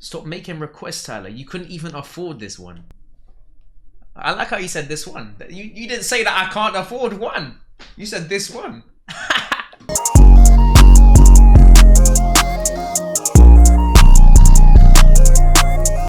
Stop making requests, Tyler. You couldn't even afford this one. I like how you said this one. You didn't say that I can't afford one. You said this one.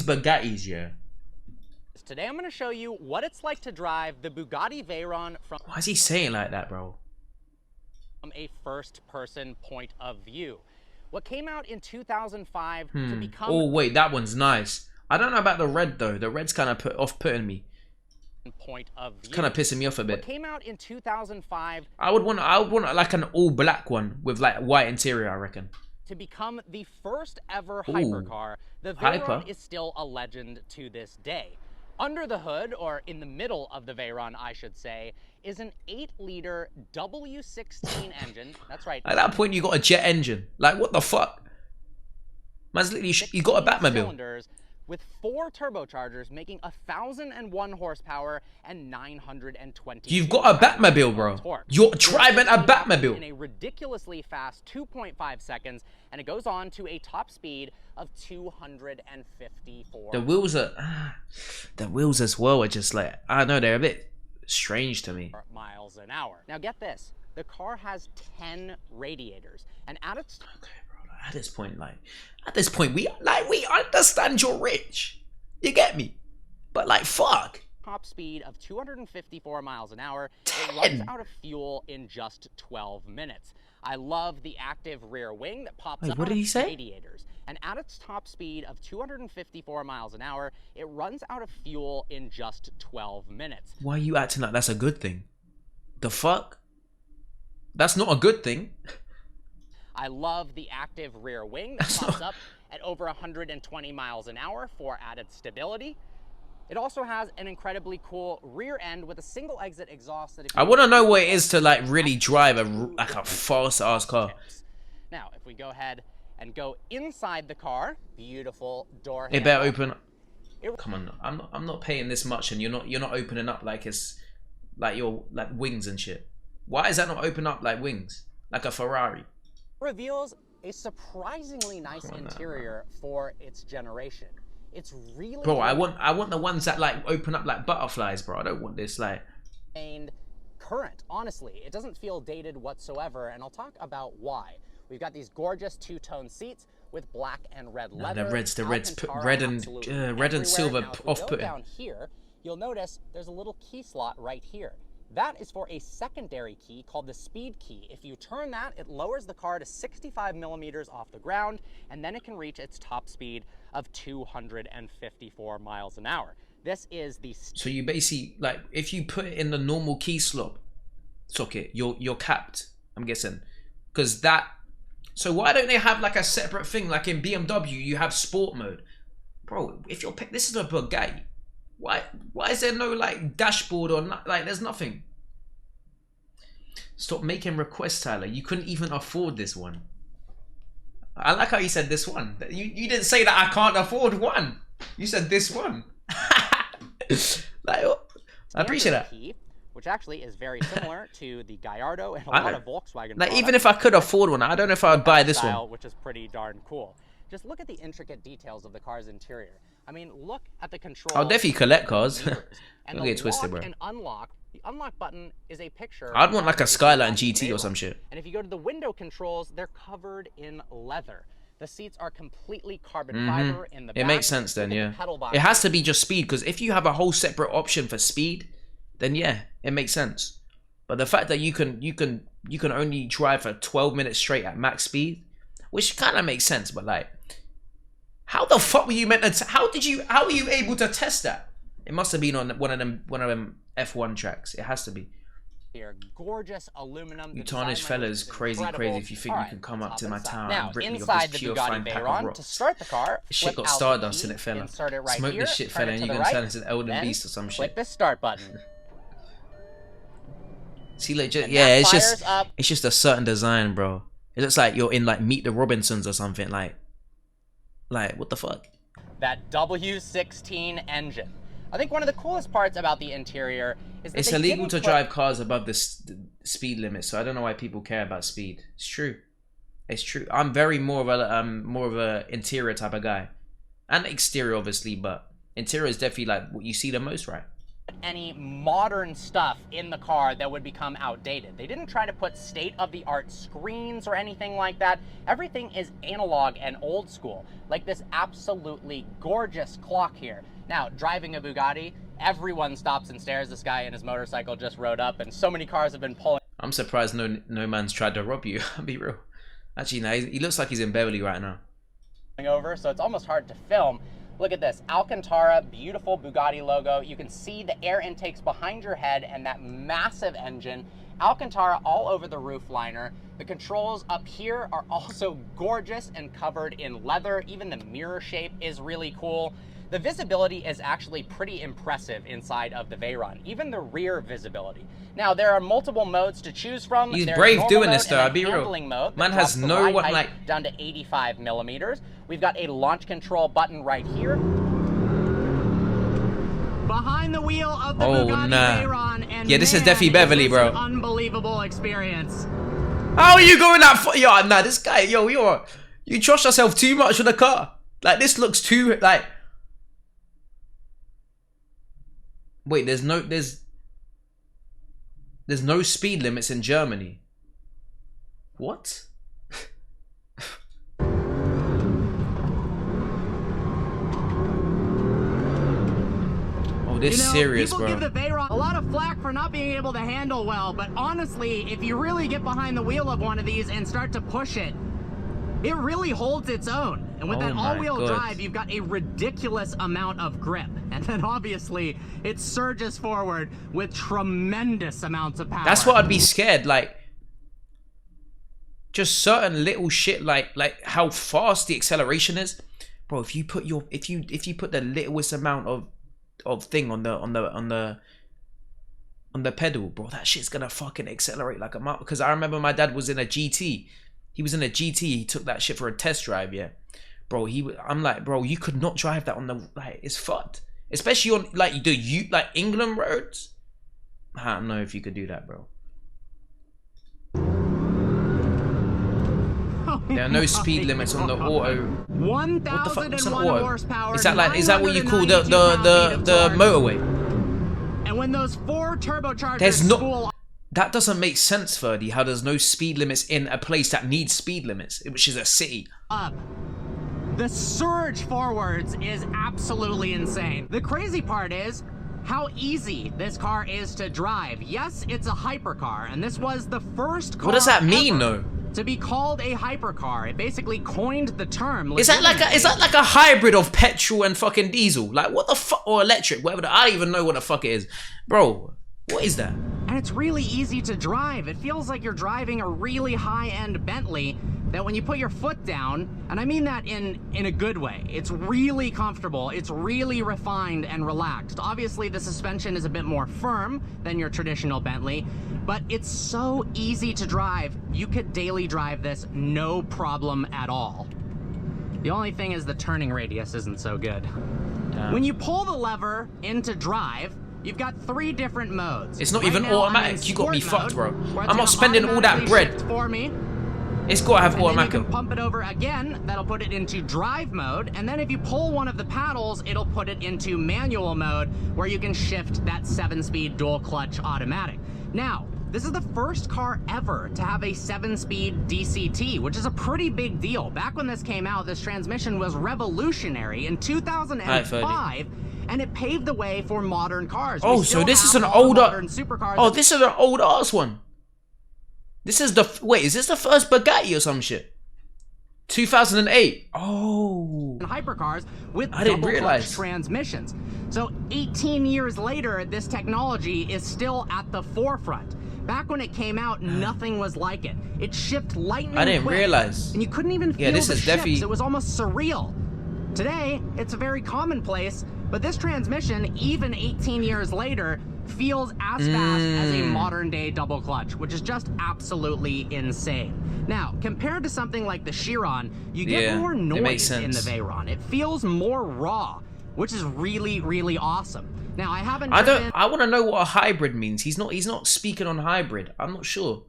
Bugattis, yeah. Today I'm going to show you what it's like to drive the Bugatti Veyron from Why is he saying like that, bro? a first-person point of view. What came out in 2005 to become... Oh, wait, that one's nice. I don't know about the red, though. The red's kind of putting me. Point of view. It's kind of pissing me off a bit. What came out in 2005... I would want like an all-black one with like white interior, I reckon. To become the first ever hypercar, the Veyron is still a legend to this day. Under the hood, or in the middle of the Veyron, I should say, is an 8-liter W16 engine. That's right. At that point, you got a jet engine. Like, what the fuck? Man's literally, you got a Batmobile. Cylinders with 4 turbochargers, making 1,001 horsepower and 920. You've got a Batmobile, bro. Torque. You're driving a Batmobile. In a ridiculously fast 2.5 seconds, and it goes on to a top speed of 254. The wheels as well are just like, I don't know, they're a bit strange to me. Miles an hour. Now get this, the car has 10 radiators, and at its... Okay, bro, at this point, we understand you're rich. You get me? But like, fuck. Top speed of 254 miles an hour, it runs out of fuel in just 12 minutes. I love the active rear wing that pops up. What did he say? Radiators. And at its top speed of 254 miles an hour, it runs out of fuel in just 12 minutes. Why are you acting like that's a good thing? The fuck? That's not a good thing. I love the active rear wing that pops up at over 120 miles an hour for added stability. It also has an incredibly cool rear end with a single exit exhaust that... I want to know what it is to like really drive a fast ass car. Now, if we go ahead and go inside the car, beautiful door It better open. It... Come on, I'm not paying this much, and you're not opening up like it's like your like wings and shit. Why is that not open up like wings, like a Ferrari? Reveals a surprisingly nice interior for its generation. It's really... Bro, I want the ones that like open up like butterflies, bro. I don't want this like... And current, honestly. It doesn't feel dated whatsoever, and I'll talk about why. We've got these gorgeous two-tone seats with black and red leather. Red and silver off-putting. Down here, you'll notice there's a little key slot right here. That is for a secondary key called the speed key. If you turn that, it lowers the car to 65 millimeters off the ground, and then it can reach its top speed of 254 miles an hour. This is the... So you basically, like, if you put it in the normal key socket, you're capped, I'm guessing. Because that... So why don't they have like a separate thing, like in BMW, you have sport mode? Bro, if you're... This is a Bugatti. Why is there no like dashboard or not? Like there's nothing. Stop making requests, Tyler. You couldn't even afford this one. I like how you said this one. You didn't say that I can't afford one. You said this one. Like, I appreciate that. Key, which actually is very similar to the Gallardo and a lot of Volkswagen. Like even if I could afford one, I don't know if I would buy this one. Which is pretty darn cool. Just look at the intricate details of the car's interior. I mean, look at the control. I'll definitely collect cars. And Don't get twisted, bro. And unlock. The unlock button is a picture. I'd want like a Skyline GT or some shit. And if you go to the window controls, they're covered in leather. The seats are completely carbon fiber in the back. It makes sense then, yeah. It has to be just speed, because if you have a whole separate option for speed, then yeah, it makes sense. But the fact that you can only drive for 12 minutes straight at max speed, which kind of makes sense, but like, how the fuck were you meant to? How were you able to test that? It must have been on one of them F1 tracks. It has to be. Here, gorgeous aluminum. You tarnished fellas, crazy if you think you can come up to my town and rip me off inside this the pure Bugatti fine pack of Veyron, rocks. to start the car, This shit got stardust in it, fella. Smoke this shit, fella, and you're gonna turn into an Elden Beast or some shit. Click the start button. See, legit, yeah, it's just a certain design, bro. It looks like you're in like Meet the Robinsons or something. Like what the fuck? That W16 engine. I think one of the coolest parts about the interior is that it's illegal to drive cars above the speed limit, so I don't know why people care about speed. It's true. It's true. I'm very more of a interior type of guy. and exterior obviously, but interior is definitely like what you see the most, right? Any modern stuff in the car that would become outdated. They didn't try to put state-of-the-art screens or anything like that. Everything is analog and old school, like this absolutely gorgeous clock here. Now, driving a Bugatti, everyone stops and stares. This guy in his motorcycle just rode up, and so many cars have been pulling. I'm surprised no man's tried to rob you. I'll be real. Actually, no, he looks like he's in Beverly right now. Over, so it's almost hard to film. Look at this, Alcantara, beautiful Bugatti logo. You can see the air intakes behind your head and that massive engine. Alcantara all over the roof liner. The controls up here are also gorgeous and covered in leather. Even the mirror shape is really cool. The visibility is actually pretty impressive inside of the Veyron, even the rear visibility. Now, there are multiple modes to choose from. He's There's brave normal doing mode this though, and I'll be real. mode Man that has drops the no ride what height like down to 85 millimeters. We've got a launch control button right here. Behind the wheel of the Bugatti Veyron, and yeah, this is definitely Beverly, bro. An unbelievable experience. How are you going that far? Yo, nah, this guy, yo, you trust yourself too much with the car. Like, this looks too, like... Wait, there's no speed limits in Germany. What? Oh, this is serious, people bro. Give the Veyron a lot of flack for not being able to handle well, but honestly, if you really get behind the wheel of one of these and start to push it, it really holds its own. And with that all-wheel drive, you've got a ridiculous amount of grip. And then obviously, it surges forward with tremendous amounts of power. That's what I'd be scared, like, just certain little shit like how fast the acceleration is. Bro, if you put the littlest amount of thing on the pedal, bro, that shit's gonna fucking accelerate like a mile. Because I remember my dad was in a GT. He was in a GT. He took that shit for a test drive, yeah. Bro, I'm like, bro, you could not drive that on the, like, it's fucked. Especially on, like, like England roads. I don't know if you could do that, bro. There are no speed limits on the auto. 1,001 horsepower. Is that what you call the motorway? And when those 4 turbochargers that doesn't make sense, Ferdy, how there's no speed limits in a place that needs speed limits, which is a city. The surge forwards is absolutely insane. The crazy part is how easy this car is to drive. Yes, it's a hypercar, and this was the first car What does that mean, though? To be called a hypercar. It basically coined the term. Is that like a hybrid of petrol and fucking diesel? Like, what the fuck? Or electric, whatever. I don't even know what the fuck it is. Bro, what is that? And it's really easy to drive. It feels like you're driving a really high-end Bentley that when you put your foot down, and I mean that in a good way, it's really comfortable, it's really refined and relaxed. Obviously, the suspension is a bit more firm than your traditional Bentley, but it's so easy to drive. You could daily drive this no problem at all. The only thing is the turning radius isn't so good. When you pull the lever into drive, you've got 3 different modes. It's not even automatic. You got me fucked, bro. I'm not spending all that bread. For me. It's got to have automatic. You can pump it over again. That'll put it into drive mode. And then if you pull one of the paddles, it'll put it into manual mode, where you can shift that 7-speed dual clutch automatic. Now, this is the first car ever to have a 7-speed DCT, which is a pretty big deal. Back when this came out, this transmission was revolutionary in 2005. And it paved the way for modern cars. Oh, so this is an older supercar. Oh, this is an old ass one. This is the is this the first Bugatti or some shit? 2008. Oh. Hypercars with I didn't double realize clutch transmissions. So 18 years later, this technology is still at the forefront. Back when it came out, nothing was like it. It shipped lightning I didn't quick, realize. and you couldn't even feel this the is shifts. definitely... It was almost surreal. Today, it's a very commonplace, but this transmission, even 18 years later, feels as fast as a modern-day double clutch, which is just absolutely insane. Now, compared to something like the Chiron, you get more noise in the Veyron. It feels more raw, which is really, really awesome. Now, I want to know what a hybrid means. He's not speaking on hybrid. I'm not sure.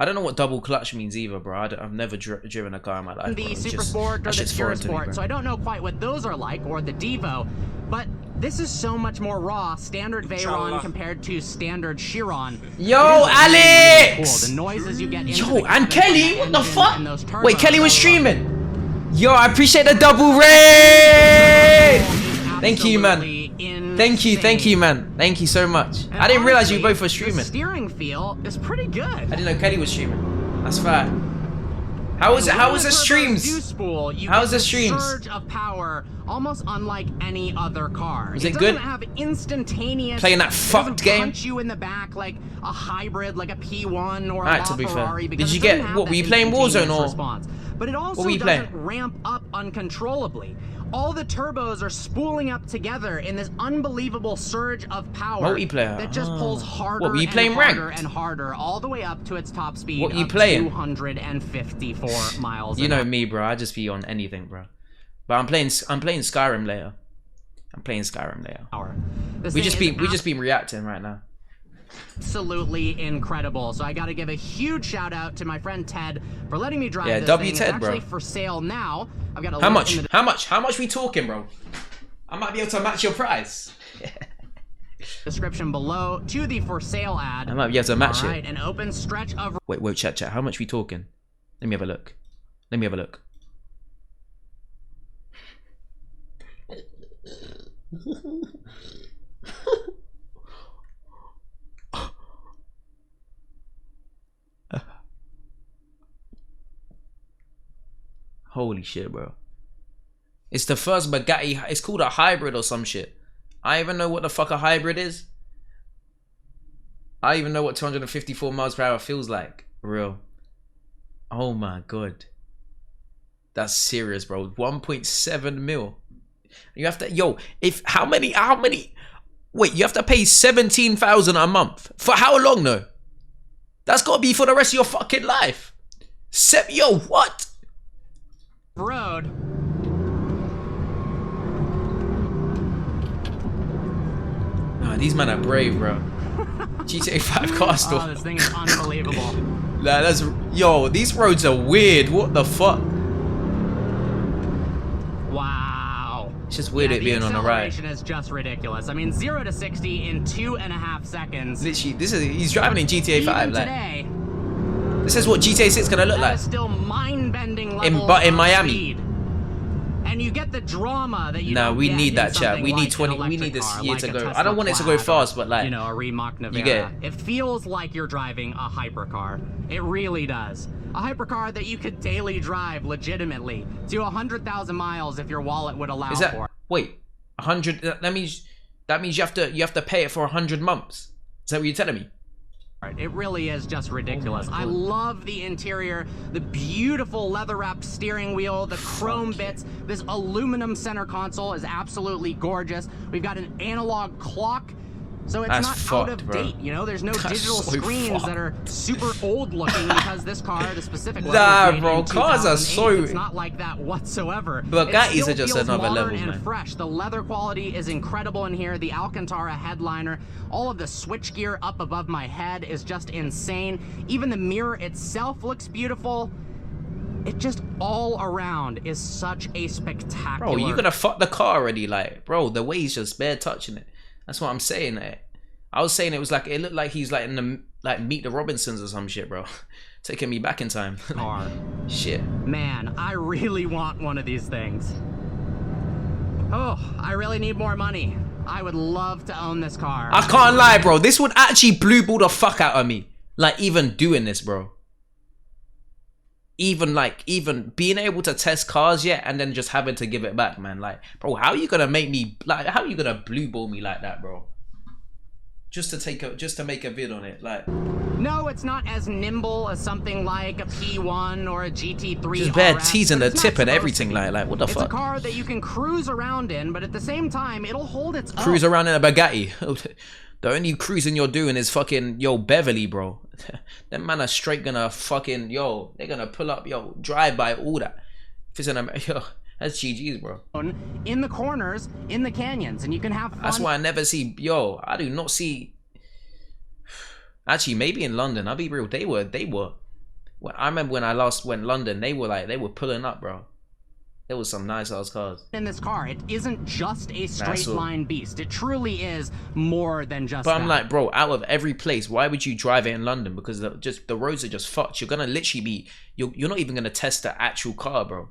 I don't know what double clutch means either, bro. I've never driven a car in my life. The bro. Super Sport or the Pure Sport, me, so I don't know quite what those are like, or the Devo, but this is so much more raw, standard Veyron compared to standard Chiron. Yo, Alex! Cool. The noises you get into Yo, and Kelly, what the fuck? Turbos, wait, Kelly was streaming. Yo, I appreciate the double raid! Thank you, man. Thank you, man. Thank you so much. And I didn't realize you honestly, both were streaming. The steering feel is pretty good. I didn't know Kelly was streaming. That's fair. How was it? How was the streams? How was the streams? Surge of power, almost unlike any other car. Was it doesn't good? Have instantaneous. Playing that fucked game. Punch you in the back like a hybrid, like a P1 or a Alright, to be Ferrari. fair. Did you get what? Were you playing Warzone or? Response. But it also doesn't ramp up uncontrollably. All the turbos are spooling up together in this unbelievable surge of power multiplayer that just pulls harder what, were you playing and harder ranked? and harder all the way up to its top speed what of you playing? 254 miles You an know hour. me, bro. I just be on anything, bro. But I'm playing Skyrim later. We just been reacting right now. Absolutely incredible. So I got to give a huge shout out to my friend Ted for letting me drive this W thing. Ted, it's actually bro. for sale now. I've got a How link much? in the How much we talking, bro? I might be able to match your price. description below to the for sale ad. I might be able to match All it. right, an open stretch of Wait, chat. How much we talking? Let me have a look. Holy shit, bro. It's the first Bugatti. It's called a hybrid or some shit. I even know what the fuck a hybrid is. I even know what 254 miles per hour feels like. Real. Oh my god. That's serious, bro. 1.7 mil. You have to, yo, how many, wait, you have to pay 17,000 a month. For how long though? That's gotta be for the rest of your fucking life. Yo, what? road. Oh, these men are brave, bro. GTA 5 car store. Oh, this thing is unbelievable. Nah, that's, yo, these roads are weird. What the fuck? Wow. It's just weird it being on the right. The acceleration is just ridiculous. I mean, 0 to 60 in 2.5 seconds. Literally, he's driving in GTA 5. Even Like, today, this is what GTA 6 is gonna look that like. is still mind-bending levels in of Miami. speed. And you get the drama that you No, don't we get need in that, chat. something We need like 20. an We need electric this car, year like to a go. Tesla I don't want it to go Plaid fast, or, but like, you know, a Rimac Nevera. you get It feels like you're driving a hypercar. It really does. A hypercar that you could daily drive legitimately to 100,000 miles if your wallet would allow is that? for. Wait, 100. That means you have to pay it for 100 months. Is that what you're telling me? It really is just ridiculous. Oh my I God. love the interior, the beautiful leather-wrapped steering wheel, the chrome bits. This aluminum center console is absolutely gorgeous. We've got an analog clock, so it's That's not fucked, out of bro. date. You know, there's no That's digital so screens fucked. that are super old looking because this car, the specific one, Nah, was made bro, in cars are 2008. so- It's not like that whatsoever. Bugattis It still are just feels another modern level, and man. fresh. The leather quality is incredible in here. The Alcantara headliner, all of the switchgear up above my head is just insane. Even the mirror itself looks beautiful. It just all around is such a spectacular. Bro, you gonna fuck the car already? Like, bro, the way he's just bare touching it. That's what I'm saying. I was saying it was like, it looked like he's like in the, like, Meet the Robinsons or some shit, bro. Taking me back in time. car. Shit. Man, I really want one of these things. Oh, I really need more money. I would love to own this car. I can't lie, bro. This would actually blue ball the fuck out of me. Like, even doing this, bro. Even being able to test cars yet and then just having to give it back, man. Like, bro, how are you gonna make me, like, how are you gonna blue ball me like that, bro? Just to make a vid on it, like. No, it's not as nimble as something like a P1 or a GT3 Just bare RS, teasing but the it's not tip and supposed everything, to be. like what the It's fuck? a car that you can cruise around in, but at the same time, it'll hold its own. Cruise around in a Bugatti. The only cruising you're doing is fucking, yo, Beverly, bro. Them man are straight gonna fucking, yo, they're gonna pull up, yo, drive by, all that. If it's in a, yo, that's GG's, bro. In the corners, in the canyons, and you can have fun. That's why I never see, yo, I do not see. Actually, maybe in London, I'll be real, they were I remember when I last went London, they were pulling up, bro. There was some nice ass cars. In this car, it isn't just a straight line beast. It truly is more than just But that. I'm like, bro, out of every place, why would you drive it in London? Because the roads are just fucked. You're gonna literally be, you're not even gonna test the actual car, bro.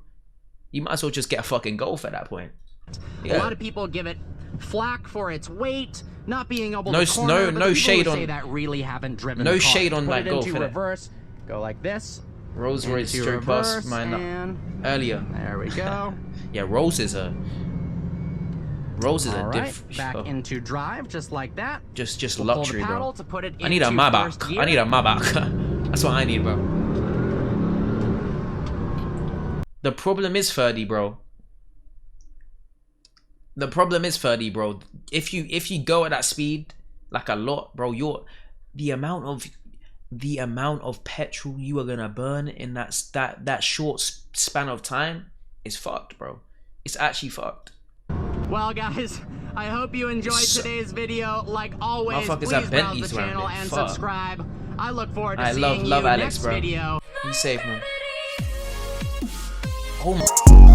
You might as well just get a fucking Golf at that point. Yeah. A lot of people give it flack for its weight, not being able No, to corner, no shade on. say that really haven't driven No the car. shade on that Golf. Put it into reverse, go like this. Rolls Royce straight past mine earlier. There we go. Yeah, Rolls is a diff. Back into drive, just like that. Just we'll luxury, pull the bro. paddle to put it I need a into Maybach. first gear. I need a Maybach. That's what I need, bro. The problem is, Ferdy, bro. The problem is, Ferdy, bro. If you go at that speed, like a lot, bro, the amount of petrol you are gonna burn in that short span of time is fucked, bro. It's actually fucked. Well, guys, I hope you enjoyed today's video. Like always, please have browse Bentleys the channel around it. and Fuck. subscribe. I look forward to seeing love you Alex, next bro. video. Be safe, man. Oh my.